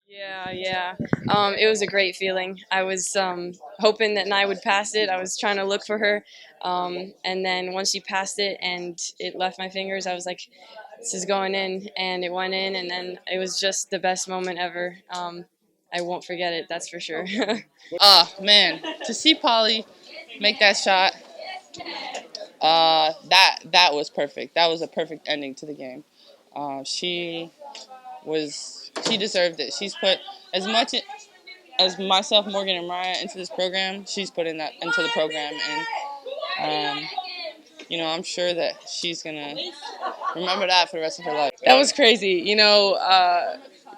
Yeah. It was a great feeling. I was hoping that Nye would pass it. I was trying to look for her. And then once she passed it and it left my fingers, I was like, this is going in. And it went in. And then it was just the best moment ever. I won't forget it, that's for sure. Oh man, to see Polly make that shot, that was perfect. That was a perfect ending to the game. She deserved it. She's put as much as myself, Morgan, and Mariah into this program. She's put in that into the program, and I'm sure that she's gonna remember that for the rest of her life. That was crazy.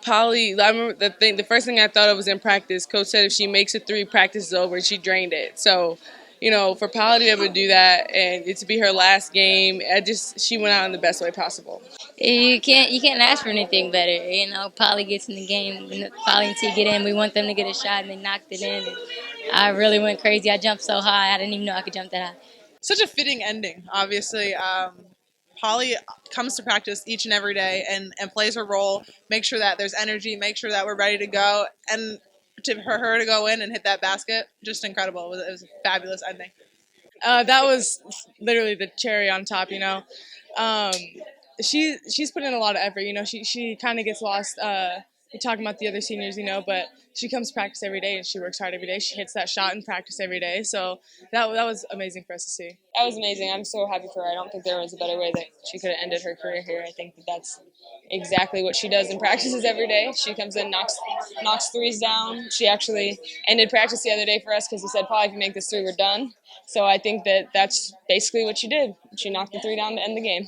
Polly, I remember the first thing I thought of was in practice. Coach said if she makes a three, practice is over, and she drained it. So, for Polly to be able to do that and it to be her last game, she went out in the best way possible. You can't ask for anything better. Polly gets in the game. Polly and T get in. We want them to get a shot, and they knocked it in. And I really went crazy. I jumped so high. I didn't even know I could jump that high. Such a fitting ending, obviously. Polly comes to practice each and every day and plays her role, make sure that there's energy, make sure that we're ready to go. And for her to go in and hit that basket, just incredible. It was a fabulous ending. That was literally the cherry on top. Um, she's put in a lot of effort. She kind of gets lost. We're talking about the other seniors, but she comes to practice every day and she works hard every day. She hits that shot in practice every day. So that was amazing for us to see. That was amazing. I'm so happy for her. I don't think there was a better way that she could have ended her career here. I think that that's exactly what she does in practices every day. She comes in, knocks threes down. She actually ended practice the other day for us because he said, "Paul, if you make this three, we're done." So I think that that's basically what she did. She knocked the three down to end the game.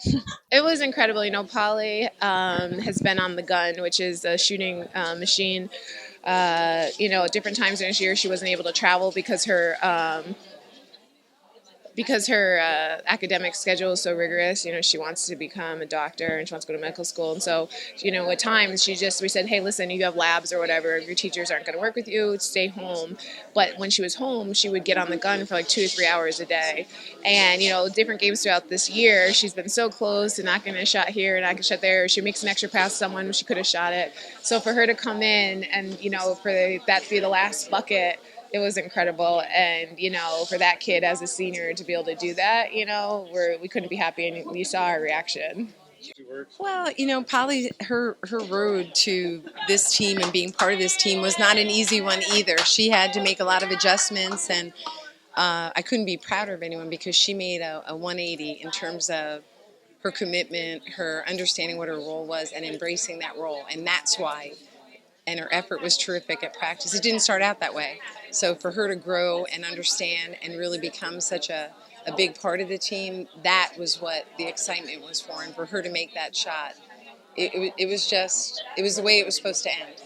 It was incredible. Polly has been on the gun, which is a shooting machine. At different times during this year, she wasn't able to travel because her academic schedule is so rigorous. She wants to become a doctor and she wants to go to medical school. And so, at times we said, hey, listen, you have labs or whatever. Your teachers aren't going to work with you. Stay home. But when she was home, she would get on the gun for like 2 to 3 hours a day. And, different games throughout this year, she's been so close to knocking a shot here and knocking a shot there. She makes an extra pass to someone when she could have shot it. So for her to come in and, for that to be the last bucket, it was incredible. And, for that kid as a senior to be able to do that, we couldn't be happy, and you saw our reaction. Well, Polly, her road to this team and being part of this team was not an easy one either. She had to make a lot of adjustments, and I couldn't be prouder of anyone because she made a 180 in terms of her commitment, her understanding what her role was, and embracing that role. And that's why. And her effort was terrific at practice. It didn't start out that way. So for her to grow and understand and really become such a big part of the team, that was what the excitement was for. And for her to make that shot, it was the way it was supposed to end.